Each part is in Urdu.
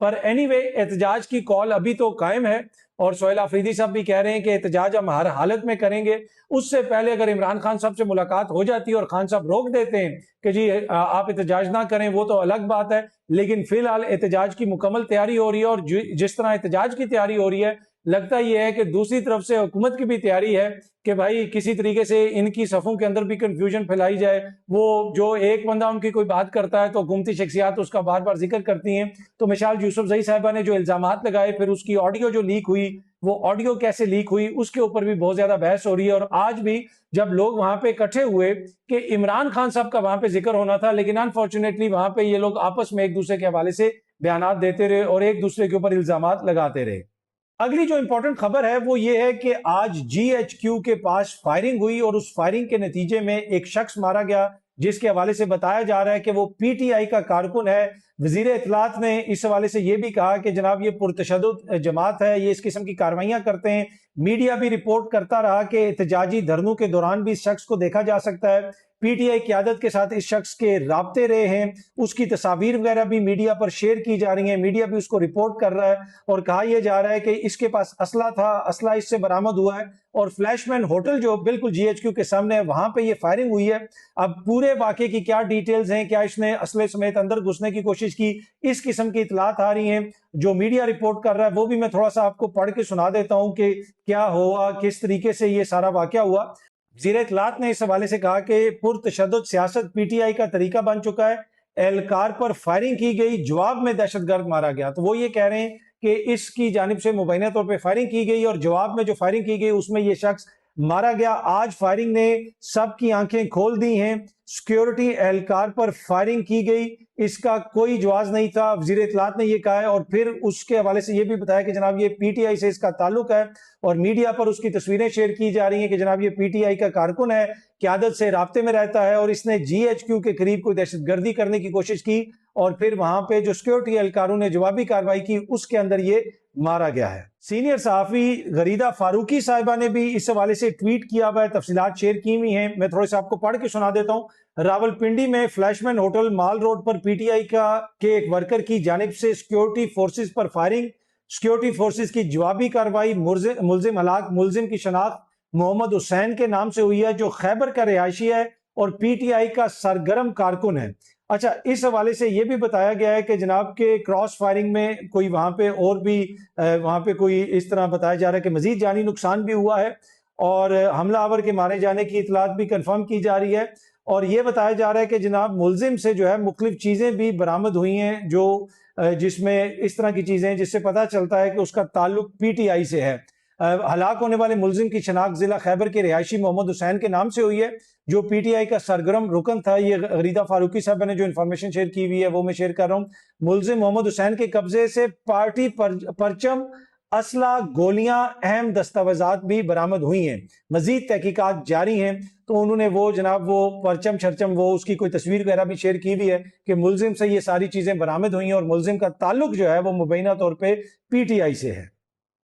پر اینی وے احتجاج کی کال ابھی تو قائم ہے اور سہیل آفریدی صاحب بھی کہہ رہے ہیں کہ احتجاج ہم ہر حالت میں کریں گے. اس سے پہلے اگر عمران خان صاحب سے ملاقات ہو جاتی ہے اور خان صاحب روک دیتے ہیں کہ جی آپ احتجاج نہ کریں وہ تو الگ بات ہے, لیکن فی الحال احتجاج کی مکمل تیاری ہو رہی ہے. اور جس طرح احتجاج کی تیاری ہو رہی ہے لگتا یہ ہے کہ دوسری طرف سے حکومت کی بھی تیاری ہے کہ بھائی کسی طریقے سے ان کی صفوں کے اندر بھی کنفیوژن پھیلائی جائے. وہ جو ایک بندہ ان کی کوئی بات کرتا ہے تو حکومتی شخصیات اس کا بار بار ذکر کرتی ہیں. تو مشال یوسف زئی صاحبہ نے جو الزامات لگائے, پھر اس کی آڈیو جو لیک ہوئی, وہ آڈیو کیسے لیک ہوئی, اس کے اوپر بھی بہت زیادہ بحث ہو رہی ہے. اور آج بھی جب لوگ وہاں پہ اکٹھے ہوئے کہ عمران خان صاحب کا وہاں پہ ذکر ہونا تھا, لیکن انفارچونیٹلی وہاں پہ یہ لوگ آپس میں ایک دوسرے کے حوالے سے بیانات دیتے رہے اور ایک دوسرے کے اوپر الزامات لگاتے رہے. اگلی جو امپورٹنٹ خبر ہے وہ یہ ہے کہ آج جی ایچ کیو کے پاس فائرنگ ہوئی اور اس فائرنگ کے نتیجے میں ایک شخص مارا گیا, جس کے حوالے سے بتایا جا رہا ہے کہ وہ پی ٹی آئی کا کارکن ہے. وزیر اطلاعات نے اس حوالے سے یہ بھی کہا کہ جناب یہ پرتشدد جماعت ہے, یہ اس قسم کی کارروائیاں کرتے ہیں. میڈیا بھی رپورٹ کرتا رہا کہ احتجاجی دھرنوں کے دوران بھی اس شخص کو دیکھا جا سکتا ہے. پی ٹی آئی قیادت کے ساتھ اس شخص کے رابطے رہے ہیں, اس کی تصاویر وغیرہ بھی میڈیا پر شیئر کی جا رہی ہیں, میڈیا بھی اس کو رپورٹ کر رہا ہے اور کہا یہ جا رہا ہے کہ اس کے پاس اسلحہ تھا, اسلحہ اس سے برآمد ہوا ہے. اور فلیش مین ہوٹل جو بالکل جی ایچ کیو کے سامنے ہے وہاں پہ یہ فائرنگ ہوئی ہے. اب پورے واقعے کی کیا ڈیٹیلز ہیں, کیا اس نے اسلحے سمیت اندر گھسنے کی کوشش کی, اس قسم کی اطلاعات آ رہی ہیں. جو میڈیا رپورٹ کر رہا ہے وہ بھی میں تھوڑا سا آپ کو پڑھ کے سنا دیتا ہوں کہ کیا ہوا, کس طریقے سے یہ سارا واقعہ ہوا. وزیر اطلاعات نے اس حوالے سے کہا کہ پرتشدد سیاست پی ٹی آئی کا طریقہ بن چکا ہے. اہلکار پر فائرنگ کی گئی, جواب میں دہشت گرد مارا گیا. تو وہ یہ کہہ رہے ہیں کہ اس کی جانب سے مبینہ طور پہ فائرنگ کی گئی اور جواب میں جو فائرنگ کی گئی اس میں یہ شخص مارا گیا. آج فائرنگ نے سب کی آنکھیں کھول دی ہیں. سیکیورٹی اہلکار پر فائرنگ کی گئی, اس کا کوئی جواز نہیں تھا, وزیر اطلاعات نے یہ کہا ہے. اور پھر اس کے حوالے سے یہ بھی بتایا کہ جناب یہ پی ٹی آئی سے اس کا تعلق ہے اور میڈیا پر اس کی تصویریں شیئر کی جا رہی ہیں کہ جناب یہ پی ٹی آئی کا کارکن ہے, قیادت سے رابطے میں رہتا ہے اور اس نے جی ایچ کیو کے قریب کوئی دہشت گردی کرنے کی کوشش کی اور پھر وہاں پہ جو سیکیورٹی اہلکاروں نے جوابی کارروائی کی اس کے اندر یہ مارا گیا ہے. سینئر صحافی غریدہ فاروقی صاحبہ نے بھی اس حوالے سے ٹویٹ کیا ہوا ہے, تفصیلات شیئر کی ہوئی ہیں, میں تھوڑے سے آپ کو پڑھ کے سنا دیتا ہوں. راولپنڈی میں Flashman hotel mall road پر پی ٹی آئی کے ایک ورکر کی جانب سے سیکیورٹی فورسز پر فائرنگ, سیکیورٹی فورسز کی جوابی کارروائی. ملزم ہلاک, ملزم کی شناخت محمد حسین کے نام سے ہوئی ہے جو خیبر کا رہائشی ہے اور پی ٹی آئی کا سرگرم کارکن ہے. اچھا, اس حوالے سے یہ بھی بتایا گیا ہے کہ جناب کے کراس فائرنگ میں کوئی وہاں پہ اور بھی وہاں پہ کوئی اس طرح بتایا جا رہا ہے کہ مزید جانی نقصان بھی ہوا ہے اور حملہ آور کے مارے جانے کی اطلاعات بھی کنفرم کی جا رہی ہے. اور یہ بتایا جا رہا ہے کہ جناب ملزم سے جو ہے مختلف چیزیں بھی برآمد ہوئی ہیں جو جس میں اس طرح کی چیزیں جس سے پتہ چلتا ہے کہ اس کا تعلق پی ٹی آئی سے ہے. ہلاک ہونے والے ملزم کی شناخت ضلع خیبر کے رہائشی محمد حسین کے نام سے ہوئی ہے جو پی ٹی آئی کا سرگرم رکن تھا. یہ غریدہ فاروقی صاحب نے جو انفارمیشن شیئر کی ہوئی ہے وہ میں شیئر کر رہا ہوں. ملزم محمد حسین کے قبضے سے پارٹی پرچم, اسلحہ, گولیاں, اہم دستاویزات بھی برآمد ہوئی ہیں. مزید تحقیقات جاری ہیں. تو انہوں نے وہ جناب وہ پرچم شرچم وہ اس کی کوئی تصویر وغیرہ بھی شیئر کی ہوئی ہے کہ ملزم سے یہ ساری چیزیں برآمد ہوئی ہیں اور ملزم کا تعلق جو ہے وہ مبینہ طور پہ پی ٹی آئی سے ہے.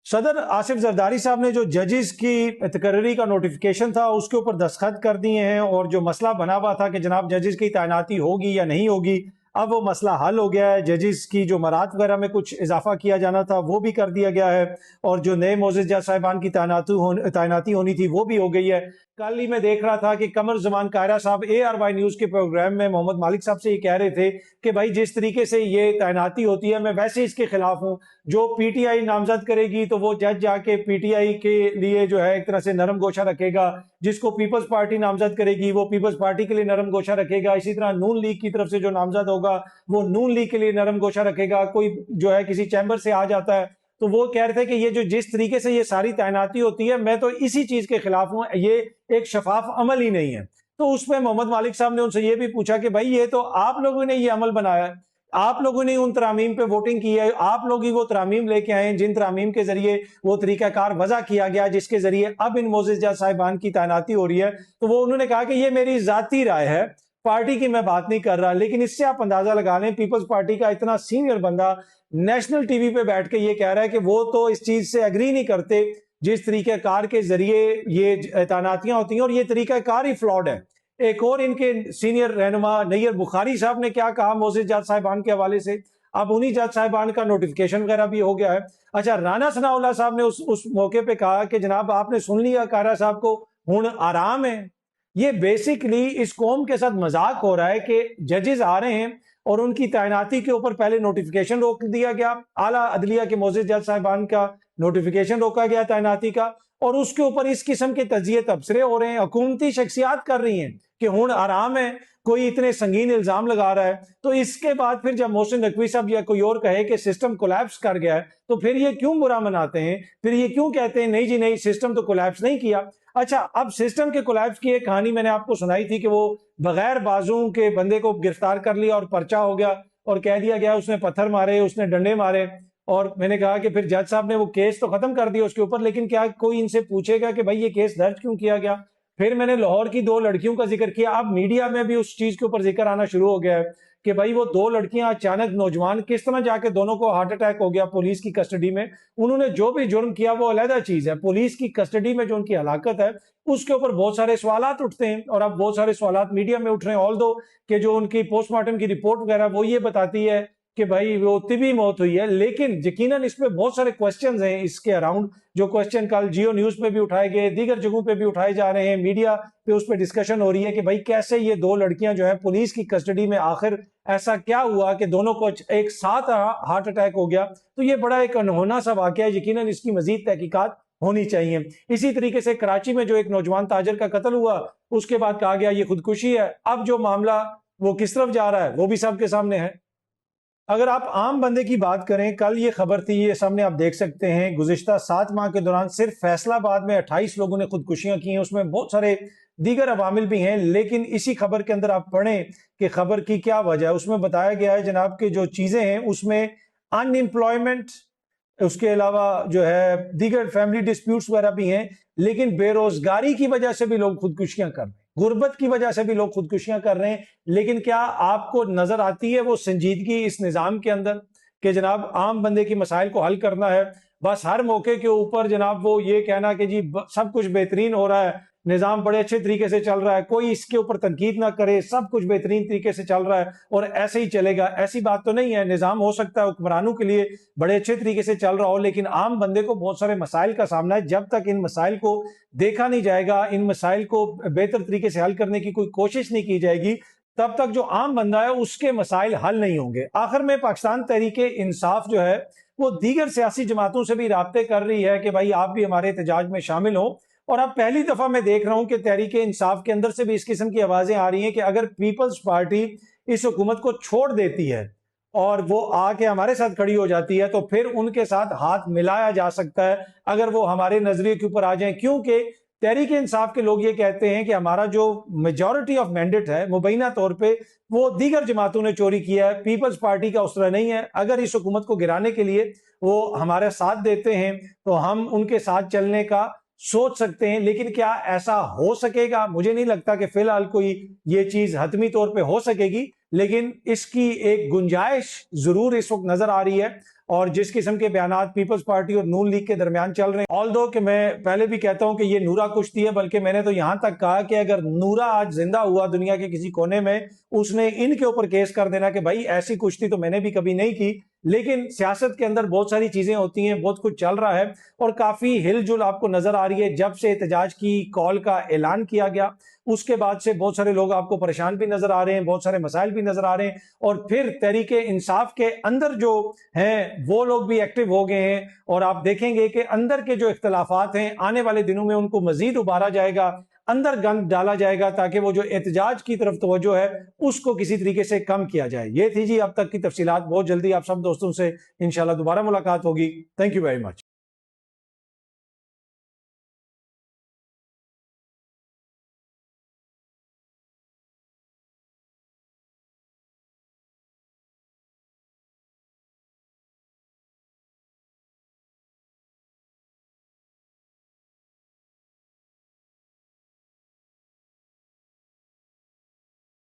صدر آصف زرداری صاحب نے جو ججز کی تقرری کا نوٹیفیکیشن تھا اس کے اوپر دستخط کر دیے ہیں اور جو مسئلہ بنا ہوا تھا کہ جناب ججز کی تعیناتی ہوگی یا نہیں ہوگی, اب وہ مسئلہ حل ہو گیا ہے. ججز کی جو مرات وغیرہ میں کچھ اضافہ کیا جانا تھا وہ بھی کر دیا گیا ہے اور جو نئے معزز جج صاحبان کی تعیناتی ہونی تھی وہ بھی ہو گئی ہے. کل ہی میں دیکھ رہا تھا کہ قمر زمان قاہرہ صاحب اے آر وائی نیوز کے پروگرام میں محمد مالک صاحب سے یہ کہہ رہے تھے کہ بھائی جس طریقے سے یہ تعیناتی ہوتی ہے میں ویسے اس کے خلاف ہوں. جو پی ٹی آئی نامزد کرے گی تو وہ جج جا کے پی ٹی آئی کے لیے جو ہے ایک طرح سے نرم گوشہ رکھے گا, جس کو پیپلز پارٹی نامزد کرے گی وہ پیپلز پارٹی کے لیے نرم گوشہ رکھے گا. اسی طرح نون لیگ کی طرف سے جو نامزد ہوگا وہ نون لیگ کے لیے نرم گوشہ رکھے گا. کوئی جو ہے کسی چیمبر سے آ جاتا ہے تو وہ کہہ رہے تھے کہ یہ جو جس طریقے سے یہ ساری تعیناتی ہوتی ہے میں تو اسی چیز کے خلاف ہوں, یہ ایک شفاف عمل ہی نہیں ہے. تو اس پہ محمد مالک صاحب نے ان سے یہ بھی پوچھا کہ بھائی یہ تو آپ لوگوں نے یہ عمل بنایا ہے, آپ لوگوں نے ان ترامیم پہ ووٹنگ کی ہے, آپ لوگ ہی وہ ترامیم لے کے آئے ہیں جن ترامیم کے ذریعے وہ طریقہ کار وضع کیا گیا جس کے ذریعے اب ان معزز جج صاحبان کی تعیناتی ہو رہی ہے. تو وہ انہوں نے کہا کہ یہ میری ذاتی رائے ہے, پارٹی کی میں بات نہیں کر رہا, لیکن اس سے آپ اندازہ لگا لیں پیپلز پارٹی کا اتنا سینئر بندہ نیشنل ٹی وی پہ بیٹھ کے یہ کہہ رہا ہے کہ وہ تو اس چیز سے ایگری نہیں کرتے جس طریقہ کار کے ذریعے یہ تعیناتیاں ہوتی ہیں اور یہ طریقہ کار ہی فلاڈ ہے. ایک اور ان کے سینئر رہنما نیئر بخاری صاحب نے کیا کہا معزز جج صاحبان کے حوالے سے, اب انہی جج صاحبان کا نوٹیفیکیشن وغیرہ بھی ہو گیا ہے۔ اچھا، رانا ثناءاللہ صاحب نے اس موقع پہ کہا کہ جناب آپ نے سن لیا کارا صاحب کو، ہن آرام ہے۔ یہ بیسیکلی اس قوم کے ساتھ مذاق ہو رہا ہے کہ ججز آ رہے ہیں اور ان کی تعیناتی کے اوپر پہلے نوٹیفیکیشن روک دیا گیا، اعلیٰ عدلیہ کے معزز جج صاحبان کا نوٹیفیکیشن روکا گیا تعیناتی کا، اور اس کے اوپر اس قسم کے تجزیے تبصرے ہو رہے ہیں، حکومتی شخصیات کر رہی ہیں کہ ہن آرام ہے، کوئی اتنے سنگین الزام لگا رہا ہے۔ تو اس کے بعد پھر جب محسن نقوی صاحب یا کوئی اور کہے کہ سسٹم کولیپس کر گیا ہے تو پھر یہ کیوں برا مناتے ہیں؟ پھر یہ کیوں کہتے ہیں نہیں جی نہیں، سسٹم تو کولیپس نہیں کیا؟ اچھا، اب سسٹم کے کولیپس کی ایک کہانی میں نے آپ کو سنائی تھی کہ وہ بغیر بازوں کے بندے کو گرفتار کر لیا اور پرچہ ہو گیا اور کہہ دیا گیا اس نے پتھر مارے، اس نے ڈنڈے مارے، اور میں نے کہا کہ پھر جج صاحب نے وہ کیس تو ختم کر دیا اس کے اوپر، لیکن کیا کوئی ان سے پوچھے گا کہ بھائی یہ کیس درج کیوں کیا گیا؟ پھر میں نے لاہور کی 2 لڑکیوں کا ذکر کیا، اب میڈیا میں بھی اس چیز کے اوپر ذکر آنا شروع ہو گیا ہے کہ بھائی وہ 2 لڑکیاں اچانک نوجوان کس طرح جا کے دونوں کو ہارٹ اٹیک ہو گیا پولیس کی کسٹڈی میں، انہوں نے جو بھی جرم کیا وہ علیحدہ چیز ہے، پولیس کی کسٹڈی میں جو ان کی ہلاکت ہے اس کے اوپر بہت سارے سوالات اٹھتے ہیں، اور اب بہت سارے سوالات میڈیا میں اٹھ رہے ہیں، آل دو کہ جو ان کی پوسٹ مارٹم کی رپورٹ وغیرہ وہ یہ بتاتی ہے کہ بھائی وہ طبی موت ہوئی ہے، لیکن یقیناً اس پہ بہت سارے کوسچنز ہیں اس کے اراؤنڈ، جو کوسچن کل جیو نیوز پہ بھی اٹھائے گئے، دیگر جگہوں پہ بھی اٹھائے جا رہے ہیں، میڈیا پہ اس پہ ڈسکشن ہو رہی ہے کہ بھائی کیسے یہ 2 لڑکیاں جو ہیں پولیس کی کسٹڈی میں، آخر ایسا کیا ہوا کہ دونوں کو ایک ساتھ ہارٹ اٹیک ہو گیا؟ تو یہ بڑا ایک انہونا سا واقعہ ہے، یقیناً اس کی مزید تحقیقات ہونی چاہیے۔ اسی طریقے سے کراچی میں جو ایک نوجوان تاجر کا قتل ہوا، اس کے بعد کہا گیا یہ خودکشی ہے، اب جو معاملہ وہ کس طرف جا رہا ہے وہ بھی سب کے سامنے ہے۔ اگر آپ عام بندے کی بات کریں، کل یہ خبر تھی، یہ سامنے آپ دیکھ سکتے ہیں، گزشتہ 7 ماہ کے دوران صرف فیصل آباد میں 28 لوگوں نے خودکشیاں کی ہیں، اس میں بہت سارے دیگر عوامل بھی ہیں، لیکن اسی خبر کے اندر آپ پڑھیں کہ خبر کی کیا وجہ ہے۔ اس میں بتایا گیا ہے جناب کہ جو چیزیں ہیں اس میں ان امپلائمنٹ، اس کے علاوہ جو ہے دیگر فیملی ڈسپیوٹس وغیرہ بھی ہیں، لیکن بے روزگاری کی وجہ سے بھی لوگ خودکشیاں کر رہے ہیں، غربت کی وجہ سے بھی لوگ خودکشیاں کر رہے ہیں۔ لیکن کیا آپ کو نظر آتی ہے وہ سنجیدگی اس نظام کے اندر کہ جناب عام بندے کی مسائل کو حل کرنا ہے؟ بس ہر موقع کے اوپر جناب وہ یہ کہنا کہ جی سب کچھ بہترین ہو رہا ہے، نظام بڑے اچھے طریقے سے چل رہا ہے، کوئی اس کے اوپر تنقید نہ کرے، سب کچھ بہترین طریقے سے چل رہا ہے اور ایسے ہی چلے گا۔ ایسی بات تو نہیں ہے، نظام ہو سکتا ہے حکمرانوں کے لیے بڑے اچھے طریقے سے چل رہا ہو، لیکن عام بندے کو بہت سارے مسائل کا سامنا ہے۔ جب تک ان مسائل کو دیکھا نہیں جائے گا، ان مسائل کو بہتر طریقے سے حل کرنے کی کوئی کوشش نہیں کی جائے گی، تب تک جو عام بندہ ہے اس کے مسائل حل نہیں ہوں گے۔ آخر میں پاکستان تحریک انصاف جو ہے وہ دیگر سیاسی جماعتوں سے بھی رابطے کر رہی ہے کہ بھائی آپ بھی ہمارے احتجاج میں شامل ہوں، اور اب پہلی دفعہ میں دیکھ رہا ہوں کہ تحریک انصاف کے اندر سے بھی اس قسم کی آوازیں آ رہی ہیں کہ اگر پیپلز پارٹی اس حکومت کو چھوڑ دیتی ہے اور وہ آ کے ہمارے ساتھ کھڑی ہو جاتی ہے تو پھر ان کے ساتھ ہاتھ ملایا جا سکتا ہے اگر وہ ہمارے نظریے کے اوپر آ جائیں، کیونکہ تحریک انصاف کے لوگ یہ کہتے ہیں کہ ہمارا جو میجورٹی آف مینڈیٹ ہے مبینہ طور پہ وہ دیگر جماعتوں نے چوری کیا ہے، پیپلز پارٹی کا اس طرح نہیں ہے۔ اگر اس حکومت کو گرانے کے لیے وہ ہمارے ساتھ دیتے ہیں تو ہم ان کے ساتھ چلنے کا سوچ سکتے ہیں، لیکن کیا ایسا ہو سکے گا؟ مجھے نہیں لگتا کہ فی الحال کوئی یہ چیز حتمی طور پہ ہو سکے گی، لیکن اس کی ایک گنجائش ضرور اس وقت نظر آ رہی ہے، اور جس قسم کے بیانات پیپلز پارٹی اور نون لیگ کے درمیان چل رہے ہیں، آل دو کہ میں پہلے بھی کہتا ہوں کہ یہ نورا کشتی ہے، بلکہ میں نے تو یہاں تک کہا کہ اگر نورا آج زندہ ہوا دنیا کے کسی کونے میں، اس نے ان کے اوپر کیس کر دینا کہ بھائی ایسی کشتی تو میں نے بھی کبھی نہیں کی۔ لیکن سیاست کے اندر بہت ساری چیزیں ہوتی ہیں، بہت کچھ چل رہا ہے، اور کافی ہل جل آپ کو نظر آ رہی ہے۔ جب سے احتجاج کی کال کا اعلان کیا گیا اس کے بعد سے بہت سارے لوگ آپ کو پریشان بھی نظر آ رہے ہیں، بہت سارے مسائل بھی نظر آ رہے ہیں، اور پھر تحریک انصاف کے اندر جو ہیں وہ لوگ بھی ایکٹیو ہو گئے ہیں، اور آپ دیکھیں گے کہ اندر کے جو اختلافات ہیں آنے والے دنوں میں ان کو مزید ابھارا جائے گا، اندر گند ڈالا جائے گا، تاکہ وہ جو احتجاج کی طرف توجہ ہے اس کو کسی طریقے سے کم کیا جائے۔ یہ تھی جی اب تک کی تفصیلات، بہت جلدی آپ سب دوستوں سے انشاءاللہ دوبارہ ملاقات ہوگی۔ Thank you very much.